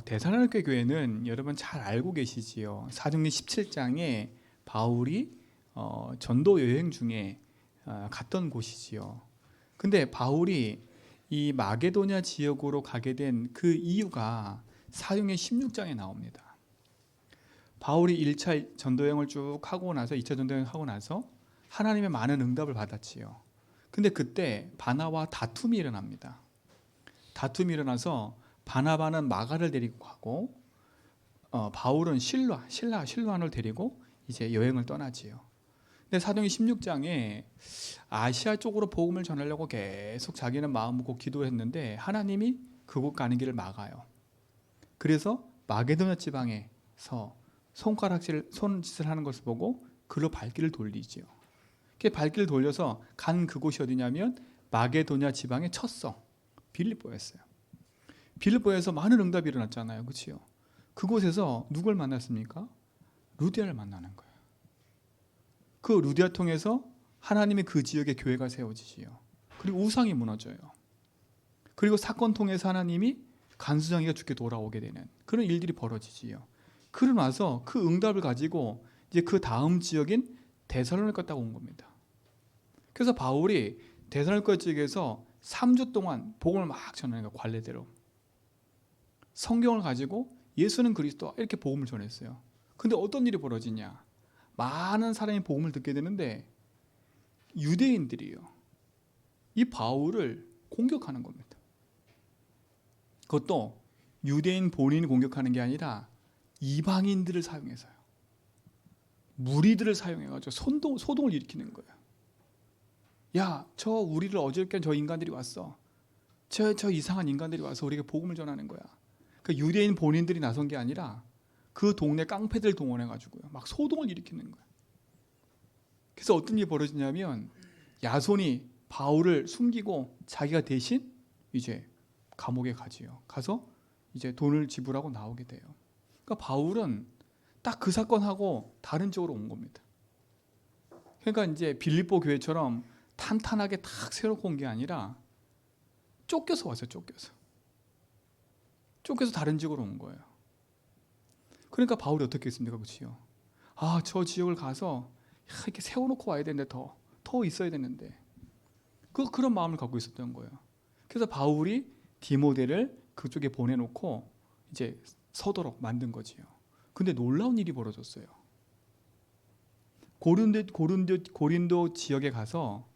데살로니가 교회는 여러분 잘 알고 계시지요. 사도행전 17장에 바울이 전도 여행 중에 갔던 곳이지요. 근데 바울이 이 마게도냐 지역으로 가게 된 그 이유가 사도행전 16장에 나옵니다. 바울이 1차 전도여행을 쭉 하고 나서 2차 전도여행을 하고 나서 하나님의 많은 응답을 받았지요. 근데 그때 바나와 다툼이 일어납니다. 다툼이 일어나서 바나바는 마가를 데리고 가고 바울은 실라안을 데리고 이제 여행을 떠나지요. 근데 사도행전 16장에 아시아 쪽으로 복음을 전하려고 계속 자기는 마음 먹고 기도했는데 하나님이 그곳 가는 길을 막아요. 그래서 마게도냐 지방에서 손짓을 하는 것을 보고 그로 발길을 돌리지요. 그 발길을 돌려서 간 그곳이 어디냐면 마게도냐 지방의 첫 성 빌립보였어요. 빌립보에서 많은 응답이 일어났잖아요. 그렇죠? 그곳에서 누굴 만났습니까? 루디아를 만나는 거예요. 그 루디아 통해서 하나님이 그 지역에 교회가 세워지지요. 그리고 우상이 무너져요. 그리고 사건 통해서 하나님이 간수장이가 죽게 돌아오게 되는 그런 일들이 벌어지지요. 그러고 나서 그 응답을 가지고 이제 그 다음 지역인 데살로니가 딱 온 겁니다. 그래서 바울이 데살로니가 지역에서 3주 동안 복음을 막 전하는 거예요. 관례대로. 성경을 가지고 예수는 그리스도 이렇게 복음을 전했어요. 근데 어떤 일이 벌어지냐? 많은 사람이 복음을 듣게 되는데 유대인들이요. 이 바울을 공격하는 겁니다. 그것도 유대인 본인이 공격하는 게 아니라 이방인들을 사용해서요. 무리들을 사용해가지고 소동을 일으키는 거예요. 야, 저 우리를 어저께 저 인간들이 왔어. 저 이상한 인간들이 와서 우리에게 복음을 전하는 거야. 그 유대인 본인들이 나선 게 아니라 그 동네 깡패들 동원해가지고요. 막 소동을 일으키는 거예요. 그래서 어떤 일이 벌어지냐면 야손이 바울을 숨기고 자기가 대신 이제 감옥에 가지요. 가서 이제 돈을 지불하고 나오게 돼요. 그러니까 바울은 딱 그 사건하고 다른 쪽으로 온 겁니다. 그러니까 이제 빌립보 교회처럼 탄탄하게 탁 세워놓고 온 게 아니라 쫓겨서 왔어요. 쫓겨서 다른 지역으로 온 거예요. 그러니까 바울이 어떻게 했습니까? 그치요? 저 지역을 가서 이렇게 세워놓고 와야 되는데 더 있어야 되는데 그런 마음을 갖고 있었던 거예요. 그래서 바울이 디모데를 그쪽에 보내놓고 이제 서도록 만든 거지요. 근데 놀라운 일이 벌어졌어요. 고린도 지역에 가서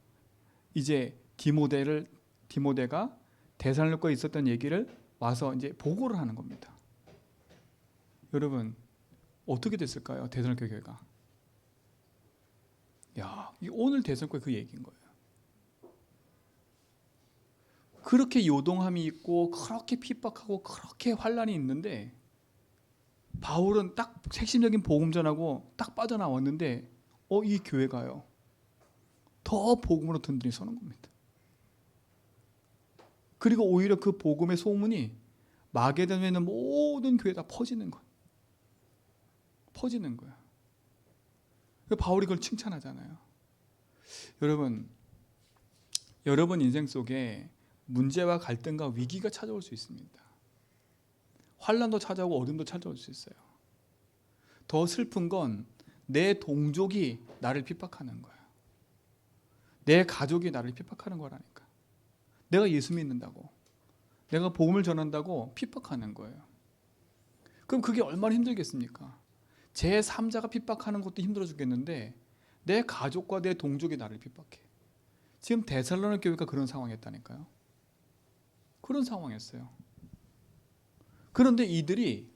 이제 디모데가 데살로니가에 있었던 얘기를 와서 이제 보고를 하는 겁니다. 여러분 어떻게 됐을까요? 데살로니가 교회가. 오늘 데살로니가 그 얘기인 거예요. 그렇게 요동함이 있고 그렇게 핍박하고 그렇게 환란이 있는데 바울은 딱 핵심적인 복음 전하고 딱 빠져나왔는데 이 교회가요. 더 복음으로 든든히 서는 겁니다. 그리고 오히려 그 복음의 소문이 마게도냐에 있는 모든 교회에 다 퍼지는 거예요. 바울이 그걸 칭찬하잖아요. 여러분 인생 속에 문제와 갈등과 위기가 찾아올 수 있습니다. 환난도 찾아오고 어둠도 찾아올 수 있어요. 더 슬픈 건 내 동족이 나를 핍박하는 거예요. 내 가족이 나를 핍박하는 거라니까. 내가 예수 믿는다고, 내가 복음을 전한다고 핍박하는 거예요. 그럼 그게 얼마나 힘들겠습니까? 제 3자가 핍박하는 것도 힘들어 죽겠는데 내 가족과 내 동족이 나를 핍박해. 지금 데살로니가 교회가 그런 상황이었다니까요. 그런 상황이었어요. 그런데 이들이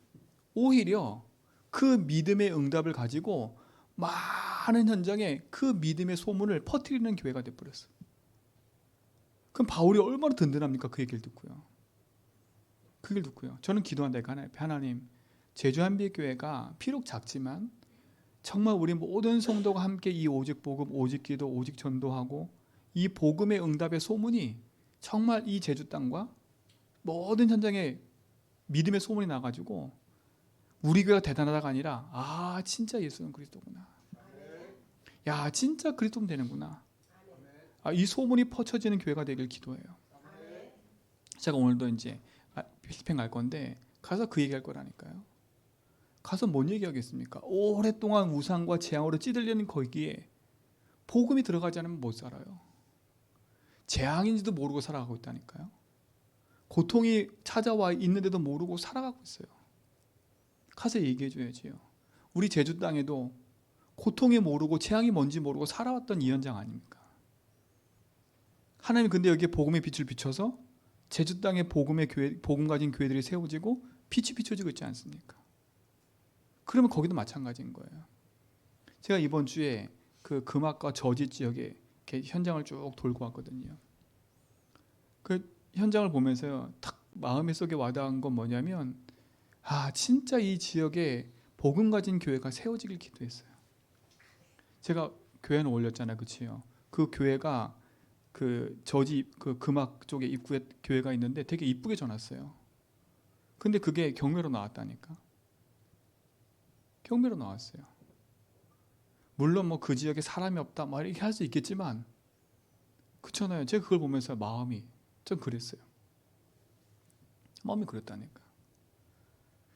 오히려 그 믿음의 응답을 가지고 많은 현장에 그 믿음의 소문을 퍼뜨리는 교회가 되어버렸어요. 그럼 바울이 얼마나 든든합니까? 그 얘기를 듣고요. 저는 기도한다. 하나님, 제주 한빛교회가 비록 작지만 정말 우리 모든 성도가 함께 이 오직 복음, 오직 기도, 오직 전도하고 이 복음의 응답의 소문이 정말 이 제주 땅과 모든 현장에 믿음의 소문이 나가지고 우리 교회가 대단하다가 아니라 진짜 예수는 그리스도구나. 야, 진짜 그리스도면 되는구나. 이 소문이 퍼쳐지는 교회가 되길 기도해요. 제가 오늘도 이제 필리핀 갈 건데 가서 그 얘기할 거라니까요. 가서 뭔 얘기하겠습니까? 오랫동안 우상과 재앙으로 찌들리는 거기에 복음이 들어가지 않으면 못 살아요. 재앙인지도 모르고 살아가고 있다니까요. 고통이 찾아와 있는데도 모르고 살아가고 있어요. 가서 얘기해 줘야지요. 우리 제주 땅에도 고통이 모르고 재앙이 뭔지 모르고 살아왔던 이 현장 아닙니까? 하나님 근데 여기에 복음의 빛을 비춰서 제주 땅에 복음의 교회, 복음 가진 교회들이 세워지고 빛이 비춰지고 있지 않습니까? 그러면 거기도 마찬가지인 거예요. 제가 이번 주에 그 금악과 저지 지역에 현장을 쭉 돌고 왔거든요. 그 현장을 보면서요, 탁 마음의 속에 와닿은 건 뭐냐면, 진짜 이 지역에 복음 가진 교회가 세워지길 기도했어요. 제가 교회는 올렸잖아요, 그치요? 그 교회가 그 저지 그 금악 쪽에 입구에 교회가 있는데 되게 이쁘게 져놨어요. 근데 그게 경매로 나왔다니까. 경매로 나왔어요. 물론 뭐 그 지역에 사람이 없다 막 이렇게 할 수 있겠지만, 그렇잖아요. 제가 그걸 보면서 마음이 좀 그랬어요. 마음이 그랬다니까.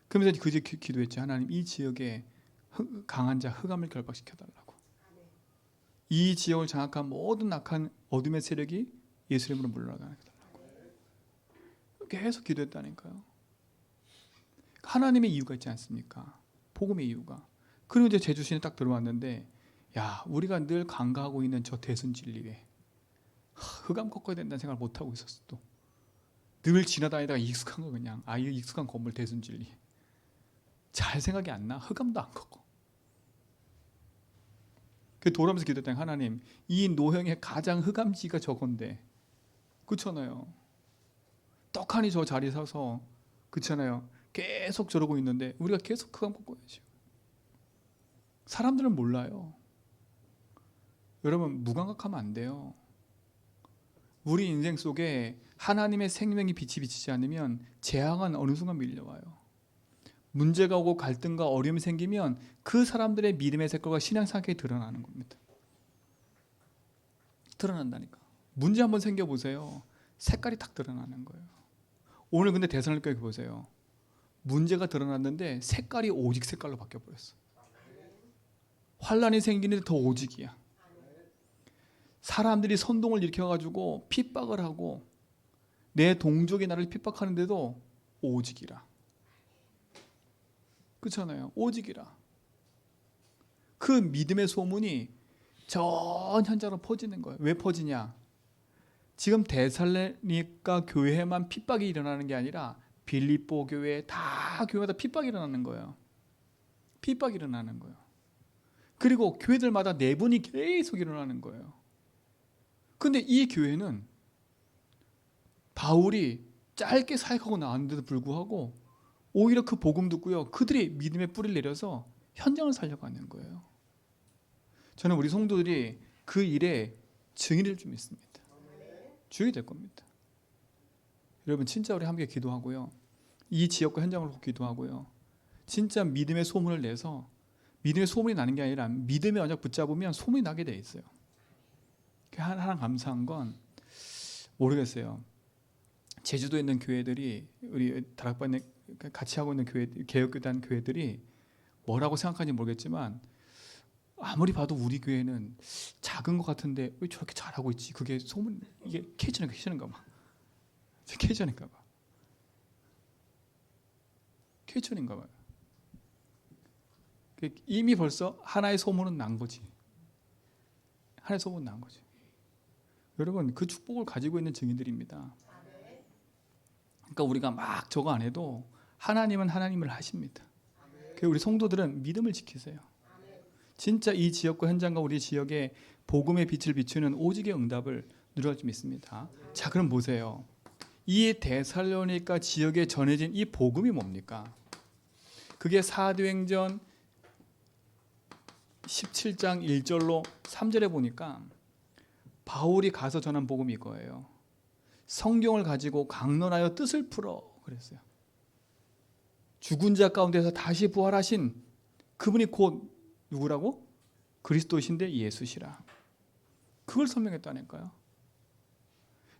그러면서 그 지역 기도했지. 하나님 이 지역에 강한 자 흑암을 결박시켜달라고. 이 지역을 장악한 모든 악한 어둠의 세력이 예수 이름으로 물러나게 해달라고. 계속 기도했다니까요. 하나님의 이유가 있지 않습니까? 복음의 이유가. 그리고 이제 제주시에 딱 들어왔는데, 야, 우리가 늘 간과하고 있는 저 대순진리에 흑암 꺾어야 된다는 생각을 못 하고 있었어. 또 늘 지나다니다가 익숙한 거 그냥 이 익숙한 건물 대순진리. 잘 생각이 안 나. 흑암도 안 꺾어. 그 돌아오면서 기도했더니 하나님, 이 노형의 가장 흑암지가 저건데, 그렇잖아요. 떡하니 저 자리에 서서, 그렇잖아요. 계속 저러고 있는데 우리가 계속 흑암 꺾어야죠. 사람들은 몰라요. 여러분 무감각하면 안 돼요. 우리 인생 속에 하나님의 생명이 빛이 비치지 않으면 재앙은 어느 순간 밀려와요. 문제가 오고 갈등과 어려움이 생기면 그 사람들의 믿음의 색깔과 신앙생활이 드러나는 겁니다. 드러난다니까. 문제 한번 생겨보세요. 색깔이 딱 드러나는 거예요. 오늘 근데 대선을 껴 보세요. 문제가 드러났는데 색깔이 오직 색깔로 바뀌어버렸어. 환란이 생기는데 더 오직이야. 사람들이 선동을 일으켜가지고 핍박을 하고 내 동족이 나를 핍박하는데도 오직이라. 그렇잖아요. 오직이라. 그 믿음의 소문이 전 현장으로 퍼지는 거예요. 왜 퍼지냐? 지금 데살로니가 교회에만 핍박이 일어나는 게 아니라 빌립보 교회 다 교회마다 핍박이 일어나는 거예요. 핍박이 일어나는 거예요. 그리고 교회들마다 내분이 계속 일어나는 거예요. 근데 이 교회는 바울이 짧게 사역하고 나왔는데도 불구하고 오히려 그 복음 듣고요, 그들이 믿음의 뿌리를 내려서 현장을 살려가는 거예요. 저는 우리 성도들이 그 일에 증인을 좀 있습니다. 주역이 될 겁니다. 여러분 진짜 우리 함께 기도하고요, 이 지역과 현장을 놓고 기도하고요, 진짜 믿음의 소문을 내서, 믿음의 소문이 나는 게 아니라 믿음의 언약 붙잡으면 소문이 나게 돼 있어요. 하나 감사한 건, 모르겠어요, 제주도에 있는 교회들이, 우리 다락방에 같이 하고 있는 교회, 개혁교단 교회들이 뭐라고 생각하는지 모르겠지만 아무리 봐도 우리 교회는 작은 것 같은데 왜 저렇게 잘하고 있지? 그게 소문, 이게 캐치는가 봐. 캐치는가 봐. 캐치인가 봐요. 이미 벌써 하나의 소문은 난 거지. 하나의 소문은 난 거지. 여러분 그 축복을 가지고 있는 증인들입니다. 그러니까 우리가 막 저거 안 해도 하나님은 하나님을 하십니다. 그래서 우리 성도들은 믿음을 지키세요. 진짜 이 지역과 현장과 우리 지역에 복음의 빛을 비추는 오직의 응답을 누려갈 줄 믿습니다. 자, 그럼 보세요. 이 데살로니가 지역에 전해진 이 복음이 뭡니까? 그게 사도행전 17장 1절로 3절에 보니까 바울이 가서 전한 복음이 이거예요. 성경을 가지고 강론하여 뜻을 풀어 그랬어요. 죽은 자 가운데서 다시 부활하신 그분이 곧 누구라고? 그리스도이신데 예수시라. 그걸 설명했다니까요.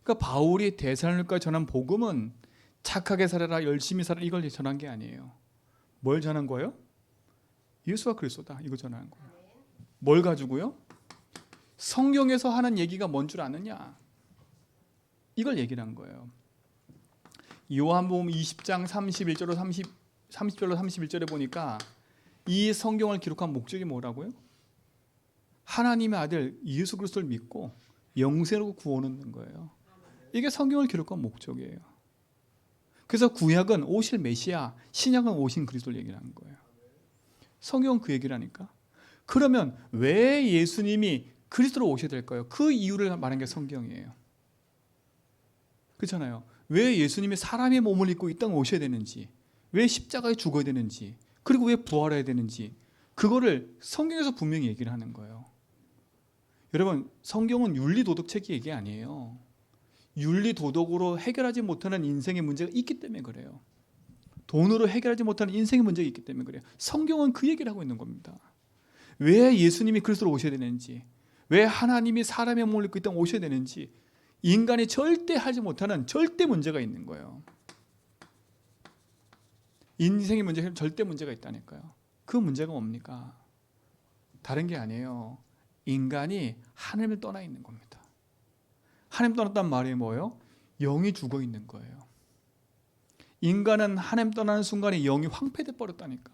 그러니까 바울이 데살로니가에 전한 복음은 착하게 살아라, 열심히 살아라 이걸 전한 게 아니에요. 뭘 전한 거예요? 예수와 그리스도다 이거 전하는 거예요. 뭘 가지고요? 성경에서 하는 얘기가 뭔 줄 아느냐? 이걸 얘기를 한 거예요. 요한복음 20장 31절로 30절로 31절에 보니까 이 성경을 기록한 목적이 뭐라고요? 하나님의 아들 예수 그리스도를 믿고 영생으로 구원 얻는 거예요. 이게 성경을 기록한 목적이에요. 그래서 구약은 오실 메시아, 신약은 오신 그리스도를 얘기하는 거예요. 성경은 그 얘기를 하니까. 그러면 왜 예수님이 그리스도로 오셔야 될까요? 그 이유를 말한 게 성경이에요. 그렇잖아요. 왜 예수님이 사람의 몸을 입고 이 땅에 오셔야 되는지, 왜 십자가에 죽어야 되는지, 그리고 왜 부활해야 되는지, 그거를 성경에서 분명히 얘기를 하는 거예요. 여러분, 성경은 윤리도덕책이 얘기 아니에요. 윤리도덕으로 해결하지 못하는 인생의 문제가 있기 때문에 그래요. 돈으로 해결하지 못하는 인생의 문제가 있기 때문에 그래요. 성경은 그 얘기를 하고 있는 겁니다. 왜 예수님이 그리스도로 오셔야 되는지, 왜 하나님이 사람의 몸을 입고 이 땅에 오셔야 되는지, 인간이 절대 하지 못하는 절대 문제가 있는 거예요. 인생의 문제에 절대 문제가 있다니까요. 그 문제가 뭡니까? 다른 게 아니에요. 인간이 하나님을 떠나 있는 겁니다. 하나님 떠났단 말이 뭐예요? 영이 죽어 있는 거예요. 인간은 하나님 떠나는 순간에 영이 황폐돼 버렸다니까.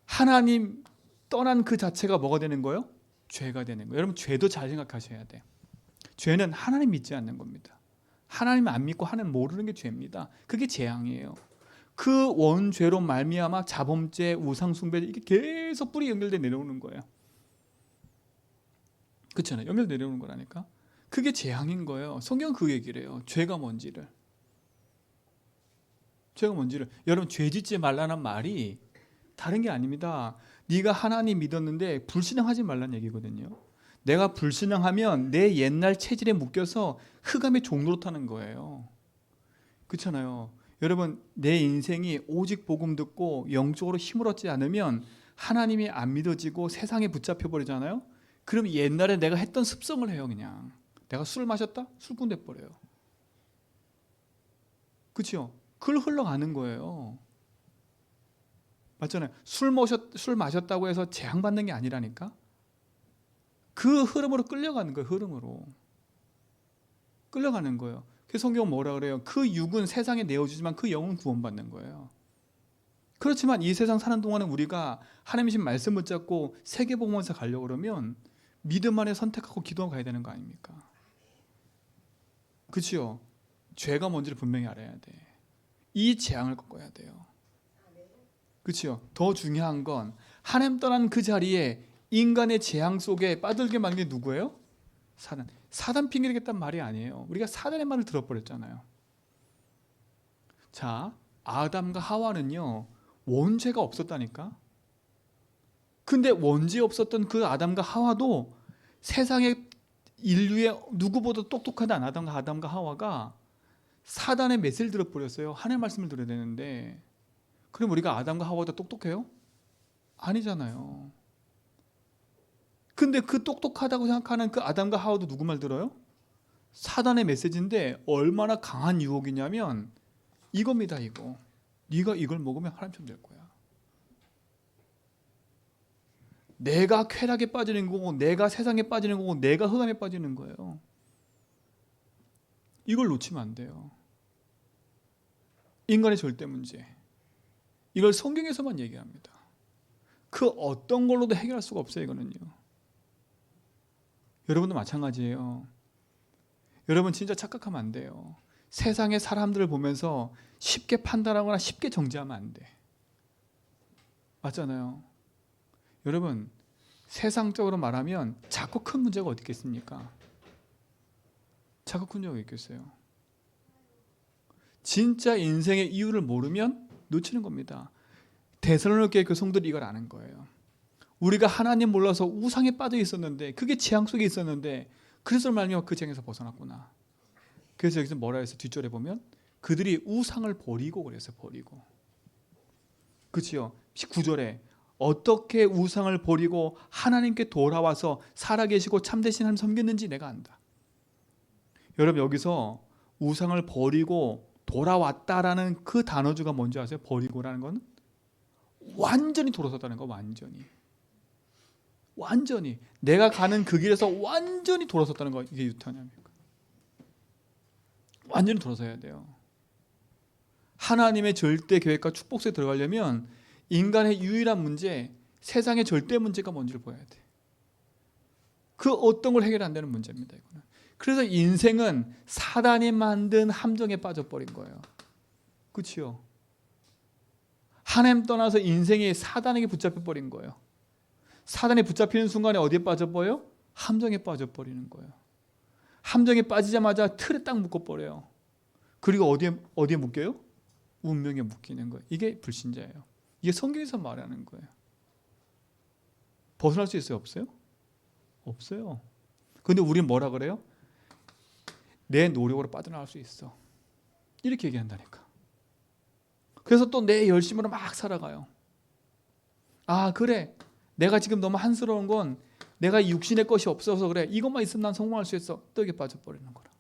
하나님 떠난 그 자체가 뭐가 되는 거예요? 죄가 되는 거예요. 여러분, 죄도 잘 생각하셔야 돼요. 죄는 하나님 믿지 않는 겁니다. 하나님 안 믿고 하나님 모르는 게 죄입니다. 그게 재앙이에요. 그 원죄로 말미암아 자범죄, 우상숭배 이게 계속 뿌리 연결돼 내려오는 거예요. 그렇잖아요. 연결 내려오는 거라니까. 그게 재앙인 거예요. 성경은 그 얘기를 해요. 죄가 뭔지를. 여러분, 죄 짓지 말라는 말이 다른 게 아닙니다. 네가 하나님 믿었는데 불신앙하지 말라는 얘기거든요. 내가 불신앙하면 내 옛날 체질에 묶여서 흑암의 종로로 타는 거예요. 그렇잖아요. 여러분, 내 인생이 오직 복음 듣고 영적으로 힘을 얻지 않으면 하나님이 안 믿어지고 세상에 붙잡혀 버리잖아요. 그럼 옛날에 내가 했던 습성을 해요. 그냥 내가 술을 마셨다? 술꾼 돼 버려요. 그렇죠? 그걸 흘러가는 거예요. 맞잖아요. 술 마셨다고 해서 재앙받는 게 아니라니까. 그 흐름으로 끌려가는 거예요. 흐름으로 끌려가는 거예요. 그래서 성경은 뭐라 그래요? 그 육은 세상에 내어주지만 그 영은 구원받는 거예요. 그렇지만 이 세상 사는 동안은 우리가 하나님이신 말씀 붙잡고 세계복음에서 가려고 그러면 믿음 안에 선택하고 기도하고 가야 되는 거 아닙니까? 그렇죠? 죄가 뭔지를 분명히 알아야 돼. 이 재앙을 꺾어야 돼요. 그렇죠? 더 중요한 건 하나님 떠난 그 자리에 인간의 재앙 속에 빠들게 만든 게 누구예요? 사단 핑계 대겠다는 말이 아니에요. 우리가 사단의 말을 들어버렸잖아요. 자, 아담과 하와는요 원죄가 없었다니까. 근데 원죄 없었던 그 아담과 하와도 세상의 인류의 누구보다 똑똑하던 아담과 하와가 사단의 메시를 들어버렸어요. 하나님의 말씀을 들어야 되는데, 그럼 우리가 아담과 하와보다 똑똑해요? 아니잖아요. 근데 그 똑똑하다고 생각하는 그 아담과 하와도 누구 말 들어요? 사단의 메시지인데 얼마나 강한 유혹이냐면 이겁니다. 이거 네가 이걸 먹으면 하나님처럼 될 거야. 내가 쾌락에 빠지는 거고, 내가 세상에 빠지는 거고, 내가 흑암에 빠지는 거예요. 이걸 놓치면 안 돼요. 인간의 절대 문제, 이걸 성경에서만 얘기합니다. 그 어떤 걸로도 해결할 수가 없어요. 이거는요. 여러분도 마찬가지예요. 여러분 진짜 착각하면 안 돼요. 세상의 사람들을 보면서 쉽게 판단하거나 쉽게 정죄하면 안 돼. 맞잖아요. 여러분, 세상적으로 말하면 작고 큰 문제가 어디 있겠습니까? 작고 큰 문제가 있겠어요. 진짜 인생의 이유를 모르면 놓치는 겁니다. 데살로니가 교성들이 이걸 아는 거예요. 우리가 하나님 몰라서 우상에 빠져 있었는데, 그게 재앙 속에 있었는데 그리스도를 말미암아 그 재앙에서 벗어났구나. 그래서 여기서 뭐라 해서 뒷절에 보면 그들이 우상을 버리고 그랬어요. 버리고. 그렇죠? 19절에 어떻게 우상을 버리고 하나님께 돌아와서 살아계시고 참되신 하나님 섬겼는지 내가 안다. 여러분, 여기서 우상을 버리고 돌아왔다라는 그 단어주가 뭔지 아세요? 버리고라는 건 완전히 돌아섰다는 거. 완전히 내가 가는 그 길에서 완전히 돌아섰다는 거. 이게 유턴입니까? 완전히 돌아서야 돼요. 하나님의 절대 계획과 축복 속에 들어가려면 인간의 유일한 문제, 세상의 절대 문제가 뭔지를 보아야 돼. 그 어떤 걸 해결 안 되는 문제입니다. 이거는. 그래서 인생은 사단이 만든 함정에 빠져버린 거예요. 그렇죠? 하나님 떠나서 인생이 사단에게 붙잡혀버린 거예요. 사단에 붙잡히는 순간에 어디에 빠져버려요? 함정에 빠져버리는 거예요. 함정에 빠지자마자 틀에 딱 묶어버려요. 그리고 어디에 묶여요? 운명에 묶이는 거예요. 이게 불신자예요. 이게 성경에서 말하는 거예요. 벗어날 수 있어요? 없어요? 없어요. 그런데 우리는 뭐라 그래요? 내 노력으로 빠져나갈 수 있어. 이렇게 얘기한다니까. 그래서 또 내 열심으로 막 살아가요. 아 그래, 내가 지금 너무 한스러운 건 내가 육신의 것이 없어서 그래. 이것만 있으면 난 성공할 수 있어. 또 여기에 빠져버리는 거라.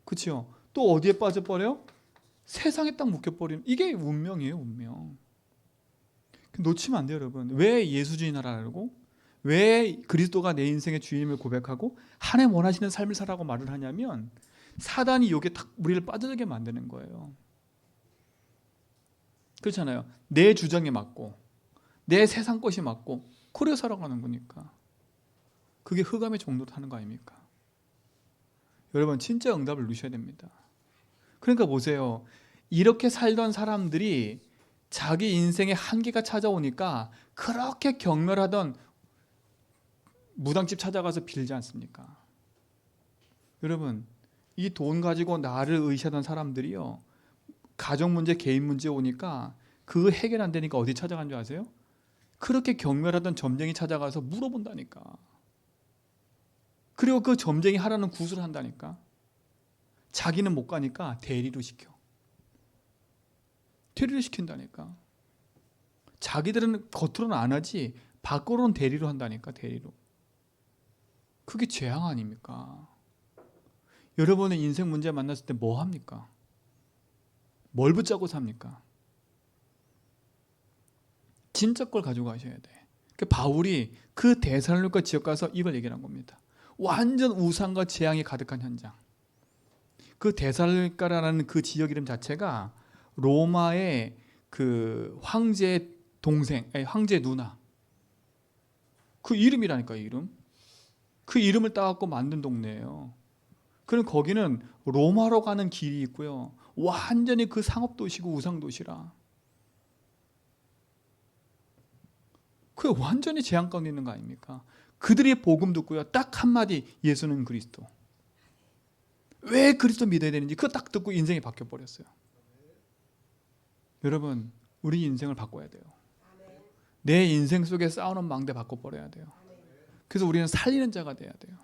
그렇죠? 또 어디에 빠져버려요? 세상에 딱 묶여버리는. 이게 운명이에요. 운명. 놓치면 안 돼요. 여러분. 왜 예수주의나라고? 왜 그리스도가 내 인생의 주인임을 고백하고 하나님 원하시는 삶을 살라고 말을 하냐면 사단이 여기에 딱 우리를 빠져들게 만드는 거예요. 그렇잖아요. 내 주장에 맞고 내 세상 것이 맞고 그래 살아가는 거니까. 그게 흑암의 종로를 하는 거 아닙니까? 여러분 진짜 응답을 누셔야 됩니다. 그러니까 보세요. 이렇게 살던 사람들이 자기 인생의 한계가 찾아오니까 그렇게 경멸하던 무당집 찾아가서 빌지 않습니까? 여러분 이 돈 가지고 나를 의시하던 사람들이요, 가정 문제, 개인 문제 오니까 그 해결 안 되니까 어디 찾아간 줄 아세요? 그렇게 경멸하던 점쟁이 찾아가서 물어본다니까. 그리고 그 점쟁이 하라는 구슬을 한다니까. 자기는 못 가니까 대리로 시켜. 대리를 시킨다니까. 자기들은 겉으로는 안 하지 밖으로는 대리로 한다니까. 대리로. 그게 재앙 아닙니까? 여러분의 인생 문제 만났을 때 뭐 합니까? 뭘 붙잡고 삽니까? 진짜 걸 가지고 가셔야 돼. 그 바울이 그 데살로니가 지역 가서 이걸 얘기한 겁니다. 완전 우상과 재앙이 가득한 현장. 그 데살로니가라는 그 지역 이름 자체가 로마의 그 황제의 동생, 아니 황제의 누나. 그 이름이라니까, 이름. 그 이름을 따갖고 만든 동네예요. 그럼 거기는 로마로 가는 길이 있고요. 완전히 그 상업도시고 우상도시라. 그 완전히 재앙 가운데 있는 거 아닙니까? 그들이 복음 듣고요. 딱 한마디, 예수는 그리스도. 왜 그리스도 믿어야 되는지 그거 딱 듣고 인생이 바뀌어 버렸어요. 여러분, 우리 인생을 바꿔야 돼요. 내 인생 속에 쌓아놓은 망대 바꿔버려야 돼요. 그래서 우리는 살리는 자가 돼야 돼요.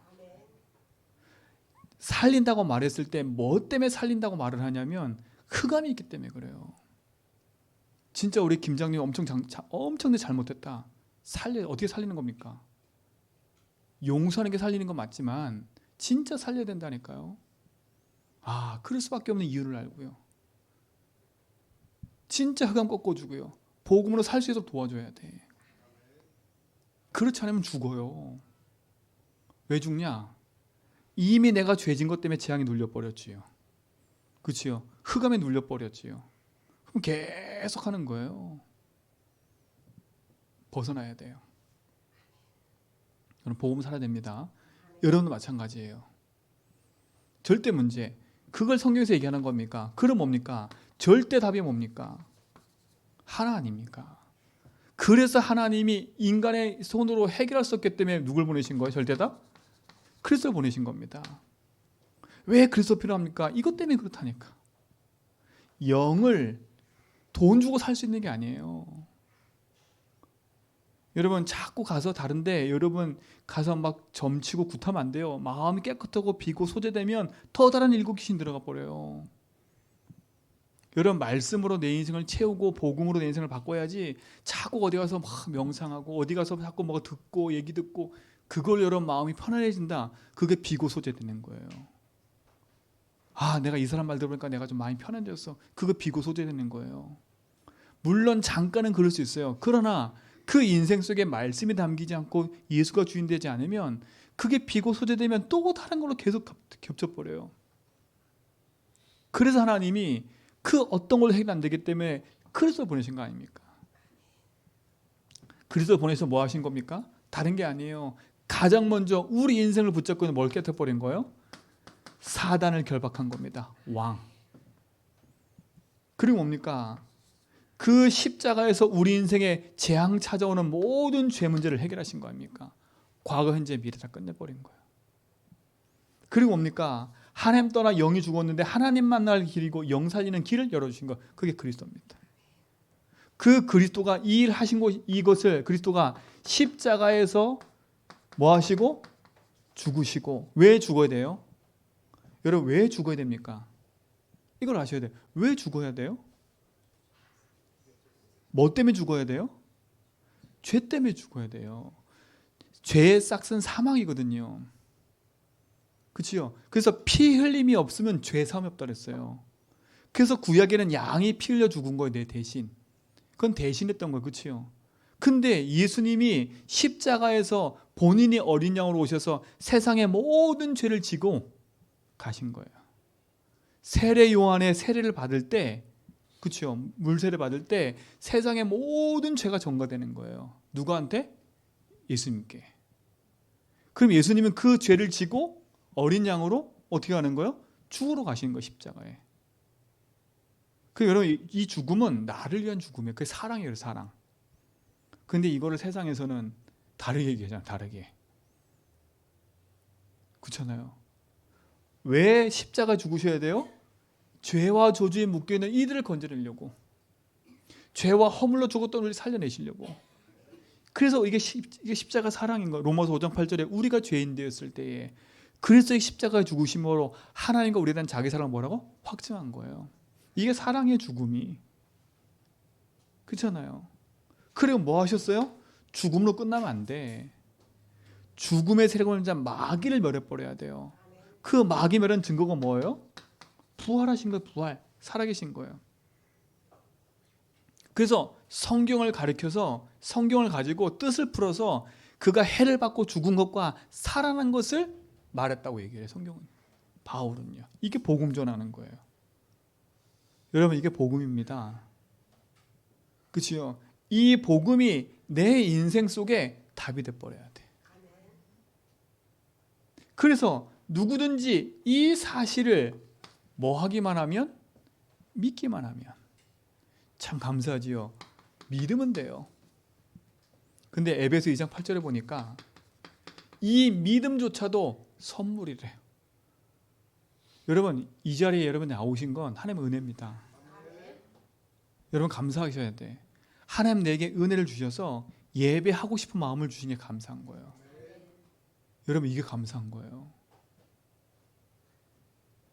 살린다고 말했을 때 뭐 때문에 살린다고 말을 하냐면 흑암이 있기 때문에 그래요. 진짜 우리 김장님 엄청나게 잘못했다. 어떻게 살리는 겁니까? 용서하는 게 살리는 건 맞지만 진짜 살려야 된다니까요. 아, 그럴 수밖에 없는 이유를 알고요. 진짜 흑암 꺾어주고요. 복음으로 살 수 있도록 도와줘야 돼. 그렇지 않으면 죽어요. 왜 죽냐? 이미 내가 죄진 것 때문에 재앙에 눌려버렸지요. 그렇지요? 흑암에 눌려버렸지요. 그럼 계속 하는 거예요. 벗어나야 돼요. 여러분 복음 살아야 됩니다. 여러분도 마찬가지예요. 절대 문제. 그걸 성경에서 얘기하는 겁니까? 그럼 뭡니까? 절대 답이 뭡니까? 하나 아닙니까? 그래서 하나님이 인간의 손으로 해결할 수 없기 때문에 누굴 보내신 거예요? 절대답? 그리스도를 보내신 겁니다. 왜 그리스도 필요합니까? 이것 때문에 그렇다니까. 영을 돈 주고 살 수 있는 게 아니에요. 여러분 자꾸 가서 다른데 여러분 가서 막 점치고 굿하면 안 돼요. 마음이 깨끗하고 비고 소재되면 더 다른 일곱 귀신 들어가 버려요. 여러분 말씀으로 내 인생을 채우고 복음으로 내 인생을 바꿔야지 자꾸 어디 가서 막 명상하고 어디 가서 자꾸 뭐 듣고 얘기 듣고 그걸 여러분 마음이 편안해진다. 그게 비고 소재되는 거예요. 내가 이 사람 말 들어보니까 내가 좀 많이 편해졌어. 그거 비고 소재되는 거예요. 물론 잠깐은 그럴 수 있어요. 그러나 그 인생 속에 말씀이 담기지 않고 예수가 주인 되지 않으면 그게 비고 소재되면 또 다른 걸로 계속 겹쳐버려요. 그래서 하나님이 그 어떤 걸로 해결 안 되기 때문에 그리스도 보내신 거 아닙니까? 그리스도 보내서 뭐 하신 겁니까? 다른 게 아니에요. 가장 먼저 우리 인생을 붙잡고 뭘 깨트려버린 거예요? 사단을 결박한 겁니다. 왕. 그리고 뭡니까? 그 십자가에서 우리 인생에 재앙 찾아오는 모든 죄 문제를 해결하신 거 아닙니까? 과거, 현재, 미래 다 끝내버린 거예요. 그리고 뭡니까? 하나님 떠나 영이 죽었는데 하나님 만날 길이고 영 살리는 길을 열어주신 거. 그게 그리스도입니다. 그 그리스도가 이 일 하신 것, 이것을 그리스도가 십자가에서 뭐 하시고? 죽으시고. 왜 죽어야 돼요? 여러분, 왜 죽어야 됩니까? 이걸 아셔야 돼요. 왜 죽어야 돼요? 뭐 때문에 죽어야 돼요? 죄 때문에 죽어야 돼요. 죄의 싹은 사망이거든요. 그렇죠? 그래서 피 흘림이 없으면 죄 사함이 없다 그랬어요. 그래서 구약에는 양이 피 흘려 죽은 거예요, 내 대신. 그건 대신했던 거예요. 그렇죠? 근데 예수님이 십자가에서 본인이 어린 양으로 오셔서 세상의 모든 죄를 지고 가신 거예요. 세례 요한의 세례를 받을 때, 그렇죠? 물세례 받을 때 세상의 모든 죄가 전가되는 거예요. 누구한테? 예수님께. 그럼 예수님은 그 죄를 지고 어린 양으로 어떻게 하는 거예요? 죽으러 가시는 거예요, 십자가에. 그 여러분, 이 죽음은 나를 위한 죽음이에요. 그게 사랑이에요, 사랑. 근데 이거를 세상에서는 다르게 얘기하잖아요, 다르게. 그렇잖아요. 왜 십자가 죽으셔야 돼요? 죄와 저주에 묶여있는 이들을 건져내려고. 죄와 허물로 죽었던 우리를 살려내시려고. 그래서 이게 십자가 사랑인 거예요. 로마서 5장 8절에 우리가 죄인 되었을 때에 그리스도의 십자가의 죽으심으로 하나님과 우리에 대한 자기 사랑을 뭐라고? 확증한 거예요. 이게 사랑의 죽음이. 그렇잖아요. 그리고 뭐 하셨어요? 죽음으로 끝나면 안 돼. 죽음의 세력을 자 마귀를 멸해버려야 돼요. 그 마귀 멸한 증거가 뭐예요? 부활하신 거예요. 부활. 살아계신 거예요. 그래서 성경을 가리켜서 성경을 가지고 뜻을 풀어서 그가 해를 받고 죽은 것과 살아난 것을 말했다고 얘기해요. 성경은. 바울은요. 이게 복음 전하는 거예요. 여러분, 이게 복음입니다. 그렇죠? 이 복음이 내 인생 속에 답이 돼버려야 돼. 그래서 누구든지 이 사실을 뭐 하기만 하면? 믿기만 하면. 참 감사하지요. 믿으면 돼요. 근데 에베소 2장 8절에 보니까 이 믿음조차도 선물이래요. 여러분, 이 자리에 여러분 나오신 건 하나님의 은혜입니다. 여러분 감사하셔야 돼. 하나님 내게 은혜를 주셔서 예배하고 싶은 마음을 주신 게 감사한 거예요. 여러분, 이게 감사한 거예요.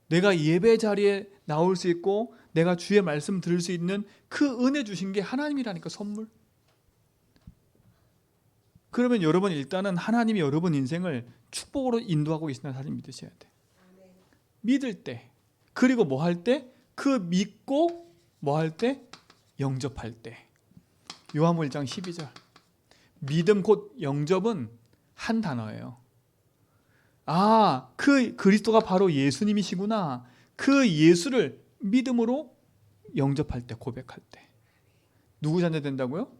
내가 예배 자리에 나올 수 있고 내가 주의 말씀 들을 수 있는 그 은혜 주신 게 하나님이라니까, 선물. 그러면 여러분 일단은 하나님이 여러분 인생을 축복으로 인도하고 계신다는 사실 믿으셔야 돼. 믿을 때, 그리고 뭐 할 때? 그 믿고 뭐 할 때? 영접할 때. 요한복음 1장 12절. 믿음 곧 영접은 한 단어예요. 아, 그 그리스도가 바로 예수님이시구나. 그 예수를 믿음으로 영접할 때, 고백할 때. 누구 자녀 된다고요?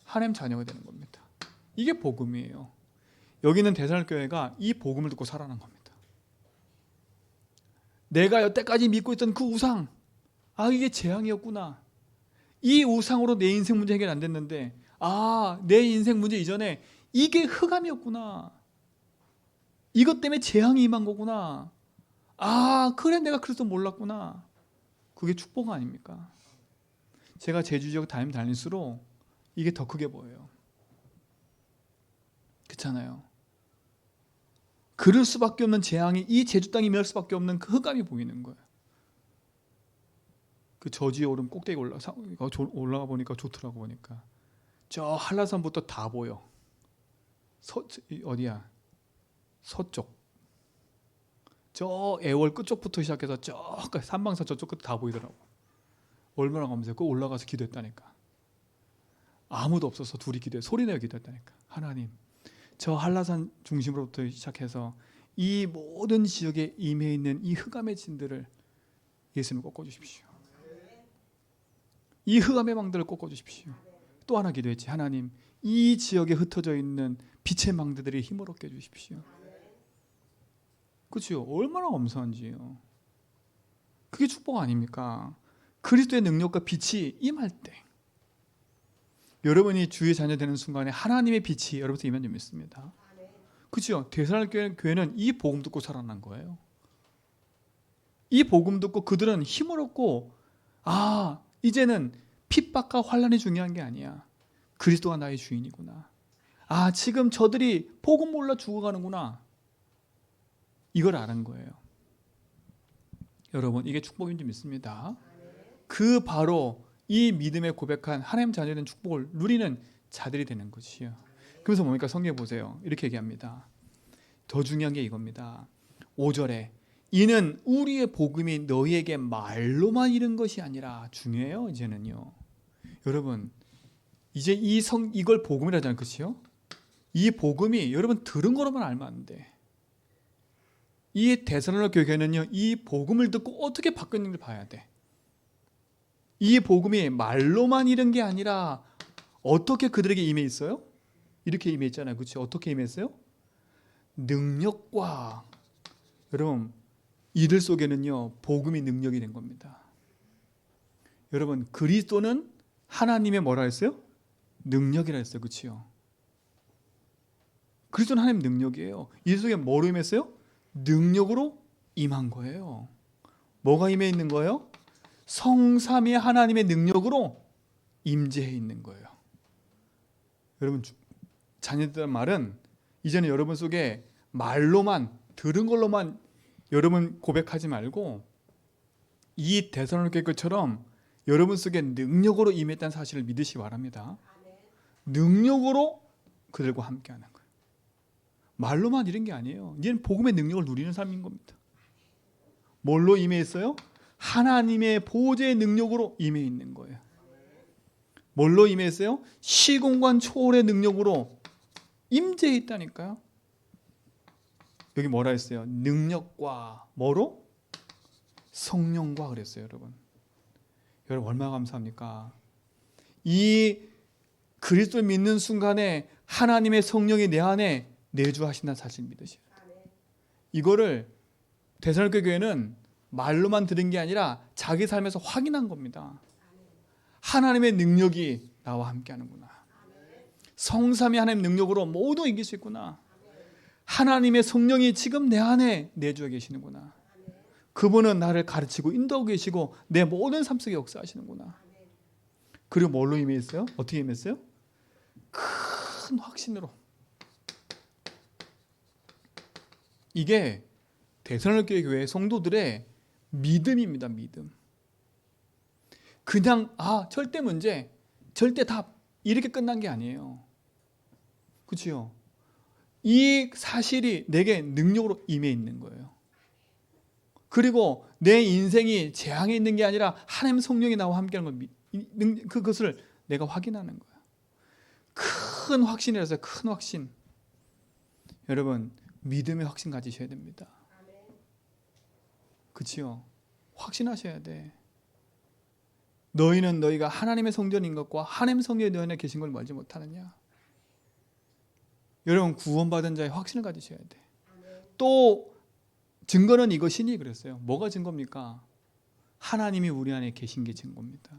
하나님 자녀가 되는 겁니다. 이게 복음이에요. 여기는 대사로니가 교회가 이 복음을 듣고 살아난 겁니다. 내가 여태까지 믿고 있던 그 우상, 이게 재앙이었구나. 이 우상으로 내 인생 문제 해결 안 됐는데, 내 인생 문제 이전에 이게 흑암이었구나. 이것 때문에 재앙이 임한 거구나. 그래, 내가 그래서 몰랐구나. 그게 축복 아닙니까? 제가 제주 지역 다닐수록 이게 더 크게 보여요. 그렇잖아요. 그럴 수밖에 없는 재앙이 이 제주 땅이 멸 수밖에 없는 그 흑암이 보이는 거예요. 그 저지에 오른 꼭대기 올라가 보니까 좋더라고. 보니까 저 한라산부터 다 보여. 어디야? 서쪽. 저 애월 끝쪽부터 시작해서 저까지 산방산 저쪽 끝 다 보이더라고. 얼마나 감사해. 그 올라가서 기도했다니까. 아무도 없어서 둘이 기도해 소리내어 기도했다니까. 하나님, 저 한라산 중심으로부터 시작해서 이 모든 지역에 임해 있는 이 흑암의 진들을 예수님 꺾어주십시오. 이 흑암의 망들을 꺾어주십시오. 또 하나 기도했지. 하나님, 이 지역에 흩어져 있는 빛의 망대들이 힘을 얻게 해주십시오. 그렇죠? 얼마나 감사한지요. 그게 축복 아닙니까? 그리스도의 능력과 빛이 임할 때 여러분이 주의 자녀 되는 순간에 하나님의 빛이 여러분한테 임한 줄 믿습니다. 그렇죠? 데살로니가 교회는 이 복음 듣고 살아난 거예요. 이 복음 듣고 그들은 힘을 얻고 이제는 핍박과 환난이 중요한 게 아니야. 그리스도가 나의 주인이구나. 지금 저들이 복음 몰라 죽어가는구나. 이걸 아는 거예요. 여러분, 이게 축복인 줄 믿습니다. 그 바로 이 믿음에 고백한 하나님 자녀된 축복을 누리는 자들이 되는 것이요. 그래서 뭡니까? 성경에 보세요. 이렇게 얘기합니다. 더 중요한 게 이겁니다. 5절에 이는 우리의 복음이 너희에게 말로만 이른 것이 아니라 중요해요. 이제는요. 여러분, 이제 이걸 복음이라잖아요. 그렇죠? 이 복음이 여러분 들은 거로만 알면 안 돼. 이 데살로니가 교회는요, 이 복음을 듣고 어떻게 바뀌었는지를 봐야 돼. 이 복음이 말로만 이른 게 아니라 어떻게 그들에게 임해 있어요? 이렇게 임해 있잖아요. 그렇죠? 어떻게 임했어요? 능력과. 여러분, 이들 속에는요, 복음이 능력이 된 겁니다. 여러분, 그리스도는 하나님의 뭐라 했어요? 능력이라 했어요. 그렇죠? 그리스도는 하나님 능력이에요. 이 속에 뭐로 임했어요? 능력으로 임한 거예요. 뭐가 임해 있는 거예요? 성삼위 하나님의 능력으로 임재해 있는 거예요. 여러분, 자녀들의 말은 이제는 여러분 속에 말로만 들은 걸로만 여러분 고백하지 말고 이 데살로니가 교회처럼 여러분 속에 능력으로 임했다는 사실을 믿으시기 바랍니다. 능력으로 그들과 함께하는 거예요. 말로만 이런 게 아니에요. 이제는 복음의 능력을 누리는 삶인 겁니다. 뭘로 임해 있어요? 하나님의 보좌의 능력으로 임해 있는 거예요. 뭘로 임해 있어요? 시공간 초월의 능력으로 임재해 있다니까요. 여기 뭐라 했어요? 능력과 뭐로? 성령과 그랬어요. 여러분 얼마나 감사합니까? 이 그리스도를 믿는 순간에 하나님의 성령이 내 안에 내주하신다는 사실 믿으셔요. 이거를 데살로니가 교회는 말로만 들은 게 아니라 자기 삶에서 확인한 겁니다. 하나님의 능력이 나와 함께하는구나. 성삼위 하나님 능력으로 모두 이길 수 있구나. 하나님의 성령이 지금 내 안에 내주어 계시는구나. 그분은 나를 가르치고 인도하고 계시고 내 모든 삶 속에 역사하시는구나. 그리고 뭘로 임했어요? 어떻게 임했어요? 큰 확신으로. 이게 데살로니가 교회 성도들의 믿음입니다. 믿음. 그냥 절대 문제, 절대 답 이렇게 끝난 게 아니에요. 그렇죠? 이 사실이 내게 능력으로 임해 있는 거예요. 그리고 내 인생이 재앙에 있는 게 아니라 하나님 성령이 나와 함께하는 그것을 내가 확인하는 거예요. 큰 확신이라서 큰 확신. 여러분 믿음의 확신 가지셔야 됩니다. 그렇죠? 확신하셔야 돼. 너희는 너희가 하나님의 성전인 것과 하나님의 성전이 너희 안에 계신 걸 알지 못하느냐. 여러분 구원받은 자의 확신을 가지셔야 돼. 또 증거는 이것이니 그랬어요. 뭐가 증거입니까? 하나님이 우리 안에 계신 게 증거입니다.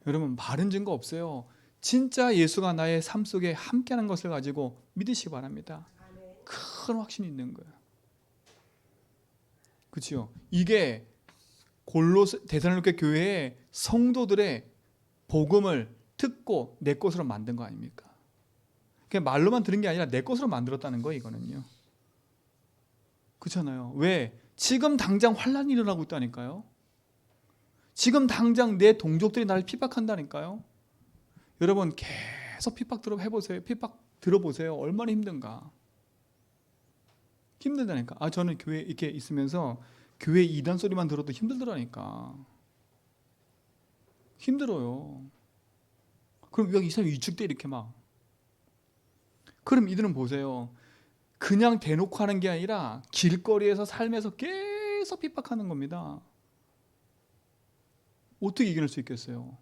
여러분 바른 증거 없어요. 진짜 예수가 나의 삶 속에 함께하는 것을 가지고 믿으시기 바랍니다. 큰 확신이 있는 거예요. 그렇죠? 이게 데살로니가 교회의 성도들의 복음을 듣고 내 것으로 만든 거 아닙니까? 그냥 말로만 들은 게 아니라 내 것으로 만들었다는 거예요. 이거는요. 그렇잖아요. 왜? 지금 당장 환난이 일어나고 있다니까요. 지금 당장 내 동족들이 나를 핍박한다니까요. 여러분 계속 핍박 들어보세요. 얼마나 힘든가. 힘들다니까. 저는 교회 이렇게 있으면서 교회 이단 소리만 들어도 힘들더라니까. 힘들어요. 그럼 여기 이 사람이 위축돼 이렇게 막. 그럼 이들은 보세요. 그냥 대놓고 하는 게 아니라 길거리에서 삶에서 계속 핍박하는 겁니다. 어떻게 이겨낼 수 있겠어요?